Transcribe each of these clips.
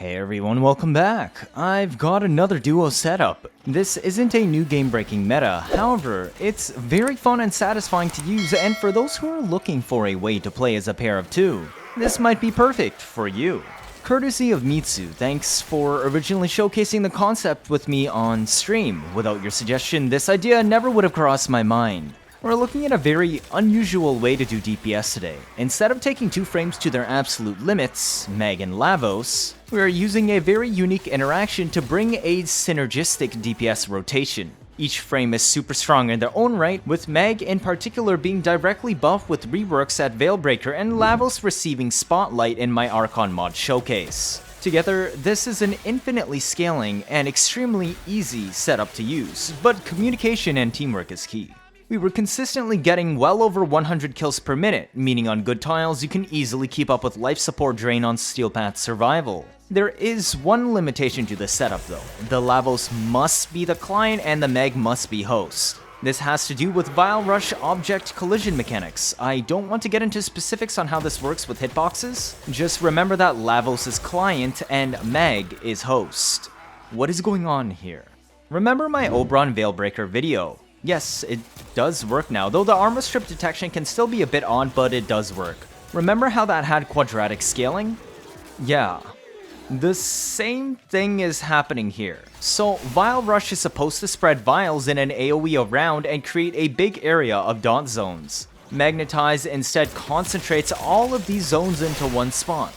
Hey everyone, welcome back. I've got another duo setup. This isn't a new game-breaking meta, however, it's very fun and satisfying to use, and for those who are looking for a way to play as a pair of two, this might be perfect for you. Courtesy of Mitsu, thanks for originally showcasing the concept with me on stream. Without your suggestion, this idea never would have crossed my mind. We're looking at a very unusual way to do DPS today. Instead of taking two frames to their absolute limits, Mag and Lavos, we are using a very unique interaction to bring a synergistic DPS rotation. Each frame is super strong in their own right, with Mag in particular being directly buffed with reworks at Veilbreaker and Lavos receiving Spotlight in my Archon mod showcase. Together, this is an infinitely scaling and extremely easy setup to use, but communication and teamwork is key. We were consistently getting well over 100 kills per minute, meaning on good tiles you can easily keep up with life support drain on Steel Path Survival. There is one limitation to this setup though. The Lavos must be the client and the Meg must be host. This has to do with Vial Rush object collision mechanics. I don't want to get into specifics on how this works with hitboxes, just remember that Lavos is client and Meg is host. What is going on here? Remember my Oberon Veilbreaker video? Yes, it does work now, though the armor strip detection can still be a bit odd, but it does work. Remember how that had quadratic scaling? Yeah. The same thing is happening here. So, Vial Rush is supposed to spread vials in an AoE around and create a big area of dot zones. Magnetize instead concentrates all of these zones into one spot.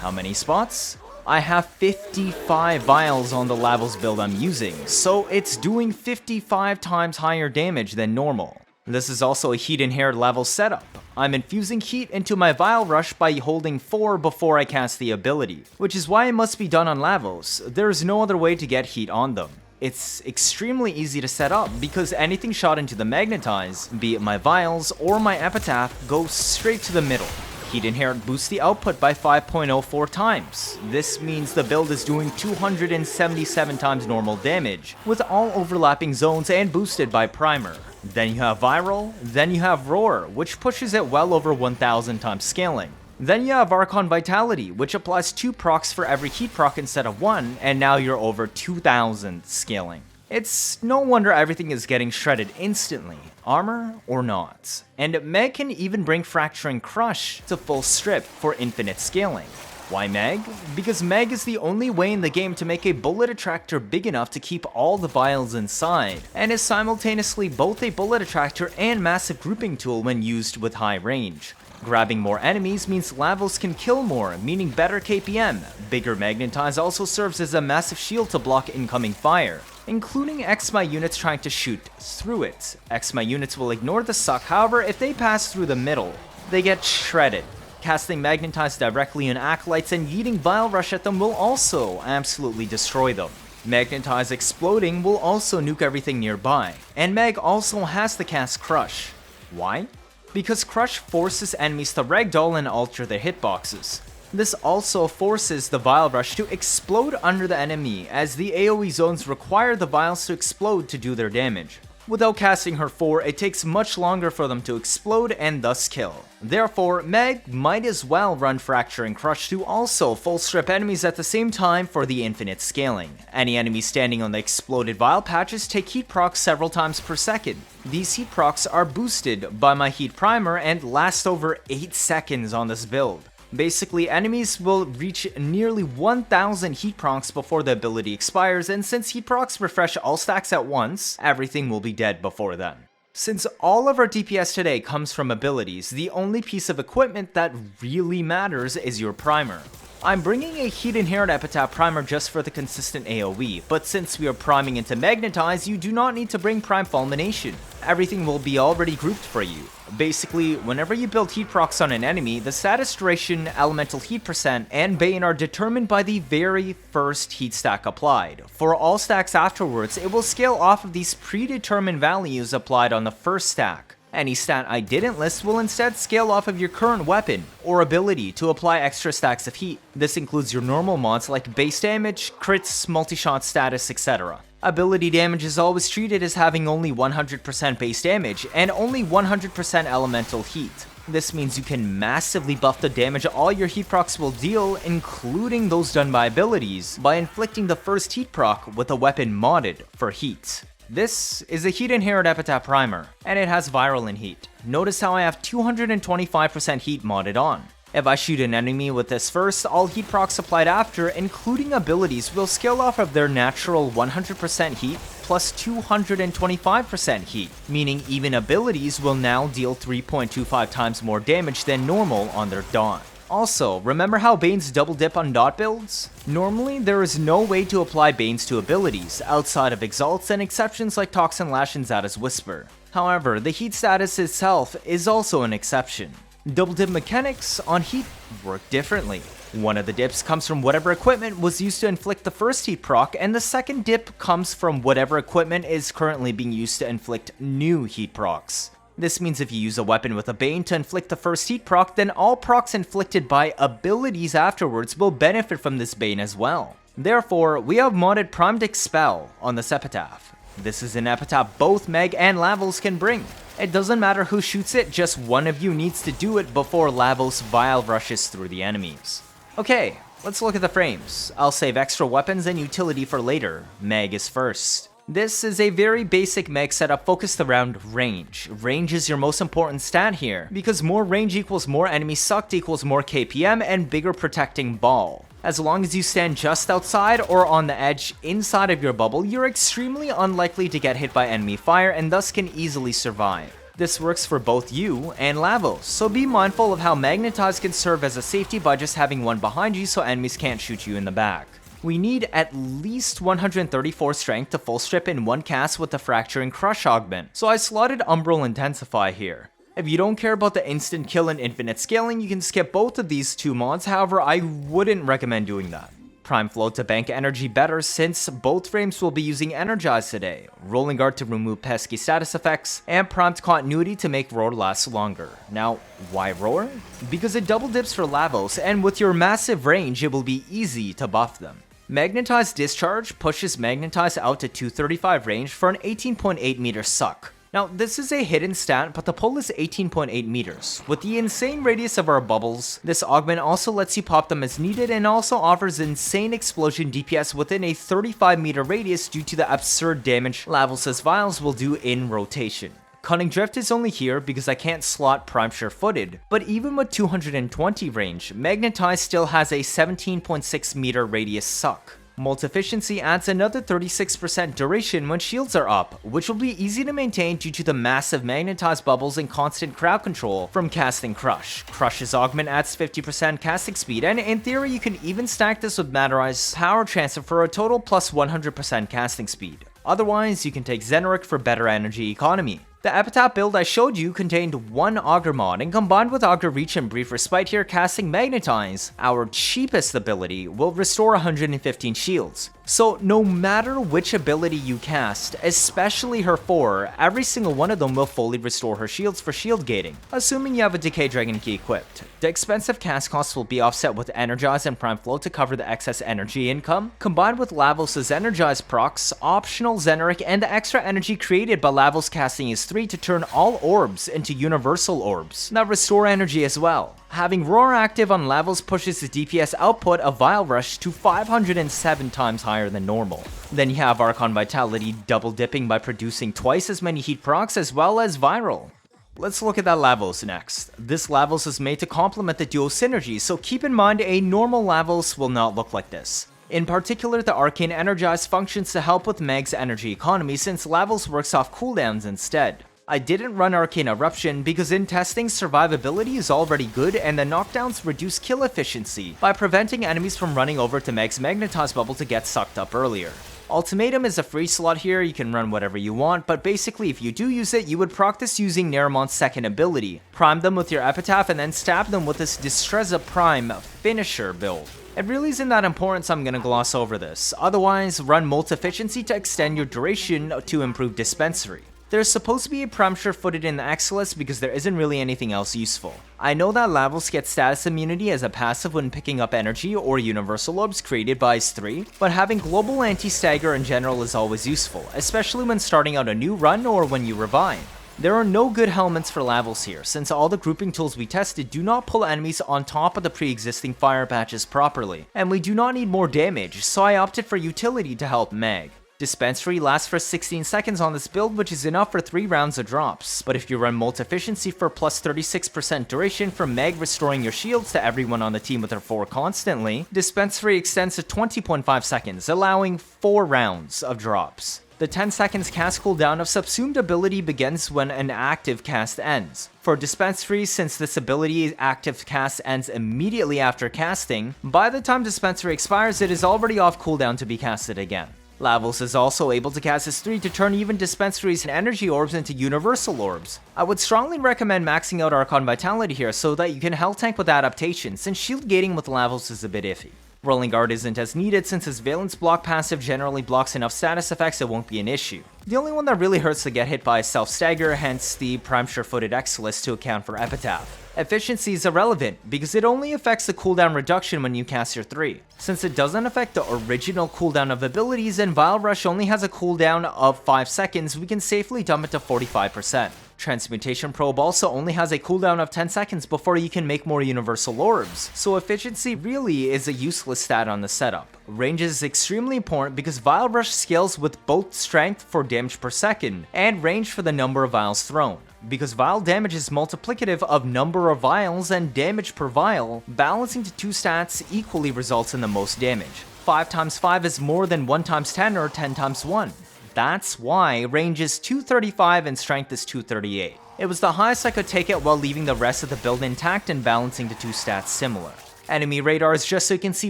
How many spots? I have 55 vials on the Lavos build I'm using, so it's doing 55 times higher damage than normal. This is also a heat inherent Lavos setup. I'm infusing heat into my Vial Rush by holding 4 before I cast the ability, which is why it must be done on Lavos. There is no other way to get heat on them. It's extremely easy to set up because anything shot into the Magnetize, be it my vials or my Epitaph, goes straight to the middle. Heat Inherent boosts the output by 5.04 times. This means the build is doing 277 times normal damage, with all overlapping zones and boosted by Primer. Then you have Viral, then you have Roar, which pushes it well over 1000 times scaling. Then you have Archon Vitality, which applies 2 procs for every heat proc instead of 1, and now you're over 2000 scaling. It's no wonder everything is getting shredded instantly, armor or not. And Meg can even bring Fracturing Crush to full strip for infinite scaling. Why Meg? Because Meg is the only way in the game to make a bullet attractor big enough to keep all the vials inside, and is simultaneously both a bullet attractor and massive grouping tool when used with high range. Grabbing more enemies means Lavos can kill more, meaning better KPM. Bigger Magnetize also serves as a massive shield to block incoming fire, including XMI units trying to shoot through it. XMI units will ignore the suck, however, if they pass through the middle, they get shredded. Casting Magnetize directly on Acolytes and yeeting Vial Rush at them will also absolutely destroy them. Magnetize exploding will also nuke everything nearby, and Meg also has to cast Crush. Why? Because Crush forces enemies to ragdoll and alter their hitboxes. This also forces the Vial Rush to explode under the enemy, as the AoE zones require the vials to explode to do their damage. Without casting her 4, it takes much longer for them to explode and thus kill. Therefore, Meg might as well run Fracturing Crush to also full strip enemies at the same time for the infinite scaling. Any enemies standing on the exploded vial patches take heat procs several times per second. These heat procs are boosted by my heat primer and last over 8 seconds on this build. Basically, enemies will reach nearly 1000 heat procs before the ability expires, and since heat procs refresh all stacks at once, everything will be dead before then. Since all of our DPS today comes from abilities, the only piece of equipment that really matters is your primer. I'm bringing a heat inherent Epitaph primer just for the consistent AoE, but since we are priming into Magnetize, you do not need to bring Prime Fulmination. Everything will be already grouped for you. Basically, whenever you build heat procs on an enemy, the status duration, elemental heat percent, and Bane are determined by the very first heat stack applied. For all stacks afterwards, it will scale off of these predetermined values applied on the first stack. Any stat I didn't list will instead scale off of your current weapon or ability to apply extra stacks of heat. This includes your normal mods like base damage, crits, multi-shot status, etc. Ability damage is always treated as having only 100% base damage and only 100% elemental heat. This means you can massively buff the damage all your heat procs will deal, including those done by abilities, by inflicting the first heat proc with a weapon modded for heat. This is a Heat Inherent Epitaph Primer, and it has Viral in Heat. Notice how I have 225% heat modded on. If I shoot an enemy with this first, all heat procs applied after, including abilities, will scale off of their natural 100% heat plus 225% heat, meaning even abilities will now deal 3.25 times more damage than normal on their dot. Also, remember how Banes double dip on dot builds? Normally, there is no way to apply Banes to abilities, outside of Exalts and exceptions like Toxin Lash and Zada's Whisper. However, the heat status itself is also an exception. Double dip mechanics on heat work differently. One of the dips comes from whatever equipment was used to inflict the first heat proc, and the second dip comes from whatever equipment is currently being used to inflict new heat procs. This means if you use a weapon with a Bane to inflict the first heat proc, then all procs inflicted by abilities afterwards will benefit from this Bane as well. Therefore, we have modded Primed Expel on this Epitaph. This is an Epitaph both Mag and Lavos can bring. It doesn't matter who shoots it, just one of you needs to do it before Lavos Vial rushes through the enemies. Okay, let's look at the frames. I'll save extra weapons and utility for later. Mag is first. This is a very basic Mag setup focused around range. Range is your most important stat here, because more range equals more enemy sucked equals more KPM and bigger protecting ball. As long as you stand just outside or on the edge inside of your bubble, you're extremely unlikely to get hit by enemy fire and thus can easily survive. This works for both you and Lavos, so be mindful of how Magnetize can serve as a safety by just having one behind you so enemies can't shoot you in the back. We need at least 134 strength to full strip in one cast with the Fracture and Crush augment, so I slotted Umbral Intensify here. If you don't care about the instant kill and infinite scaling, you can skip both of these two mods, however I wouldn't recommend doing that. Prime Flow to bank energy better since both frames will be using Energize today, Rolling Guard to remove pesky status effects, and Prompt Continuity to make Roar last longer. Now, why Roar? Because it double dips for Lavos, and with your massive range it will be easy to buff them. Magnetize Discharge pushes Magnetize out to 235 range for an 18.8 meter suck. Now, this is a hidden stat, but the pull is 18.8 meters. With the insane radius of our bubbles, this augment also lets you pop them as needed and also offers insane explosion DPS within a 35 meter radius due to the absurd damage Lavos' Vials will do in rotation. Cunning Drift is only here because I can't slot Prime Sure-Footed, but even with 220 range, Magnetize still has a 17.6 meter radius suck. Multi-efficiency adds another 36% duration when shields are up, which will be easy to maintain due to the massive magnetized bubbles and constant crowd control from casting Crush. Crush's augment adds 50% casting speed, and in theory you can even stack this with Magnetize's power transfer for a total plus 100% casting speed. Otherwise, you can take Zenoric for better energy economy. The Epitaph build I showed you contained one Augur mod, and combined with Augur Reach and Brief Respite here casting Magnetize, our cheapest ability, will restore 115 shields. So no matter which ability you cast, especially her 4, every single one of them will fully restore her shields for shield gating, assuming you have a Decay Dragon Key equipped. The expensive cast costs will be offset with Energize and Prime Flow to cover the excess energy income, combined with Lavos' Energize procs, optional Zenoric, and the extra energy created by Lavos casting his 3 to turn all orbs into universal orbs that restore energy as well. Having Roar active on Lavos pushes the DPS output of Vial Rush to 507 times higher than normal. Then you have Archon Vitality double dipping by producing twice as many heat procs as well as Viral. Let's look at that Lavos next. This Lavos is made to complement the duo synergy, so keep in mind a normal Lavos will not look like this. In particular, the Arcane Energize functions to help with Mag's energy economy since Lavos works off cooldowns instead. I didn't run Arcane Eruption because in testing, survivability is already good and the knockdowns reduce kill efficiency by preventing enemies from running over to Meg's Magnetize bubble to get sucked up earlier. Ultimatum is a free slot here, you can run whatever you want, but basically if you do use it, you would practice using Neramon's second ability, prime them with your Epitaph, and then stab them with this Destreza Prime finisher build. It really isn't that important, so I'm gonna gloss over this. Otherwise, run multi-efficiency to extend your duration to improve dispensary. There's supposed to be a Prime Sure-Footed in the Excellence because there isn't really anything else useful. I know that Lavos gets status immunity as a passive when picking up energy or universal orbs created by his 3, but having global anti-stagger in general is always useful, especially when starting out a new run or when you revive. There are no good Helminths for Lavos here, since all the grouping tools we tested do not pull enemies on top of the pre-existing fire patches properly, and we do not need more damage, so I opted for utility to help Mag. Dispensary lasts for 16 seconds on this build, which is enough for 3 rounds of drops, but if you run Multi-Efficiency for plus 36% duration from Mag restoring your shields to everyone on the team with her 4 constantly, Dispensary extends to 20.5 seconds, allowing 4 rounds of drops. The 10 seconds cast cooldown of Subsumed ability begins when an active cast ends. For Dispensary, since this ability active cast ends immediately after casting, by the time Dispensary expires it is already off cooldown to be casted again. Lavos is also able to cast his 3 to turn even Dispensaries and Energy Orbs into Universal Orbs. I would strongly recommend maxing out Archon Vitality here so that you can health tank with adaptation, since shield gating with Lavos is a bit iffy. Rolling Guard isn't as needed since his Valence block passive generally blocks enough status effects it won't be an issue. The only one that really hurts to get hit by is Self-Stagger, hence the Prime Sure-Footed X-List to account for Epitaph. Efficiency is irrelevant, because it only affects the cooldown reduction when you cast your 3. Since it doesn't affect the original cooldown of abilities and Vial Rush only has a cooldown of 5 seconds, we can safely dump it to 45%. Transmutation Probe also only has a cooldown of 10 seconds before you can make more Universal Orbs, so efficiency really is a useless stat on the setup. Range is extremely important because Vial Rush scales with both strength for damage per second, and range for the number of vials thrown. Because vial damage is multiplicative of number of vials and damage per vial, balancing the 2 stats equally results in the most damage. 5 times 5 is more than 1 times 10 or 10 times 1. That's why range is 235 and strength is 238. It was the highest I could take it while leaving the rest of the build intact and balancing the 2 stats similar. Enemy radar is just so you can see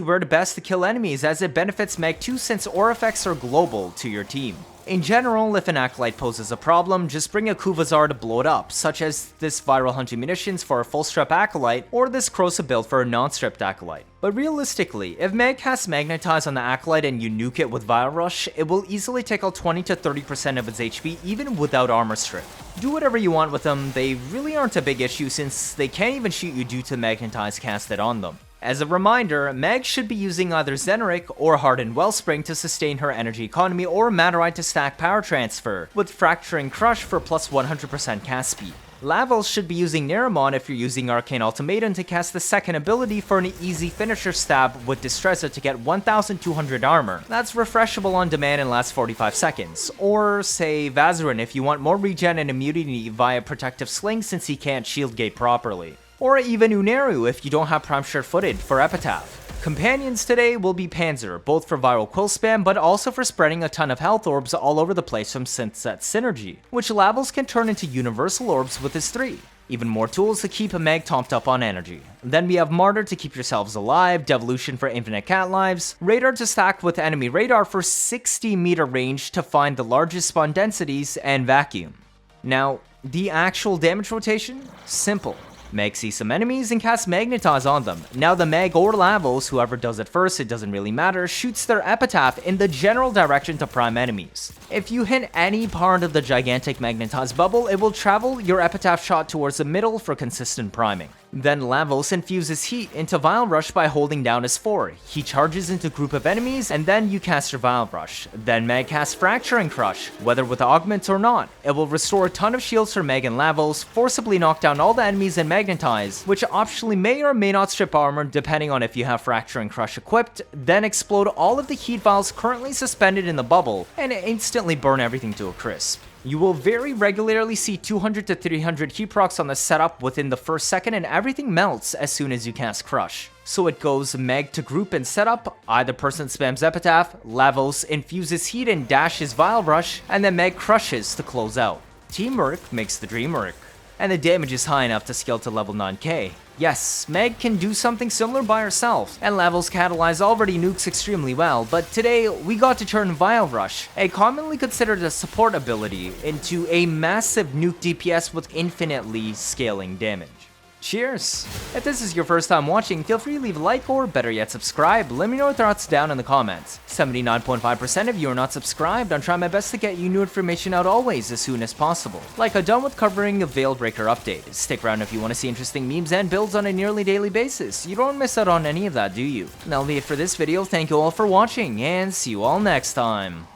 where to best to kill enemies, as it benefits Meg too since aura effects are global to your team. In general, if an Acolyte poses a problem, just bring a Kuvazar to blow it up, such as this Viral Hunting Munitions for a full strip Acolyte, or this Krosa build for a non-stripped Acolyte. But realistically, if Meg casts Magnetize on the Acolyte and you nuke it with Vial Rush, it will easily take out 20 to 30% of its HP even without armor strip. Do whatever you want with them, they really aren't a big issue since they can't even shoot you due to Magnetize casted on them. As a reminder, Meg should be using either Xeneric or Hardened Wellspring to sustain her energy economy or Matarite to stack power transfer, with Fracturing Crush for plus 100% cast speed. Lavos should be using Neramon if you're using Arcane Ultimatum to cast the second ability for an easy finisher stab with Destreza to get 1200 armor. That's refreshable on demand and lasts 45 seconds. Or say Vazarin if you want more regen and immunity via Protective Sling since he can't shield gate properly. Or even Uneru if you don't have Prime Sure-Footed for Epitaph. Companions today will be Panzer, both for viral quill spam but also for spreading a ton of health orbs all over the place from Synthset Synergy, which Lavos can turn into universal orbs with his 3. Even more tools to keep a Meg topped up on energy. Then we have Martyr to keep yourselves alive, Devolution for infinite cat lives, Radar to stack with enemy radar for 60 meter range to find the largest spawn densities, and Vacuum. Now, the actual damage rotation? Simple. Meg sees some enemies and casts Magnetize on them. Now the Meg or Lavos, whoever does it first, it doesn't really matter, shoots their Epitaph in the general direction to prime enemies. If you hit any part of the gigantic Magnetize bubble, it will travel your Epitaph shot towards the middle for consistent priming. Then Lavos infuses heat into Vial Rush by holding down his 4. He charges into a group of enemies, and then you cast your Vial Rush. Then Meg casts Fracturing Crush, whether with Augments or not. It will restore a ton of shields for Meg and Lavos, forcibly knock down all the enemies and Magnetize, which optionally may or may not strip armor depending on if you have Fracturing Crush equipped, then explode all of the heat vials currently suspended in the bubble, and instantly burn everything to a crisp. You will very regularly see 200 to 300 heat procs on the setup within the first second, and everything melts as soon as you cast Crush. So it goes Meg to group and setup, either person spams Epitaph, Lavos infuses heat and dashes Vial Rush, and then Meg crushes to close out. Teamwork makes the dream work. And the damage is high enough to scale to level 9k. Yes, Meg can do something similar by herself, and Lavos catalyze already nukes extremely well, but today we got to turn Vial Rush, a commonly considered a support ability, into a massive nuke DPS with infinitely scaling damage. Cheers! If this is your first time watching, feel free to leave a like or, better yet, subscribe. Let me know your thoughts down in the comments. 79.5% of you are not subscribed. I'm trying my best to get you new information out always as soon as possible. Like I'm done with covering a Veilbreaker update. Stick around if you want to see interesting memes and builds on a nearly daily basis. You don't miss out on any of that, do you? And that'll be it for this video. Thank you all for watching, and see you all next time.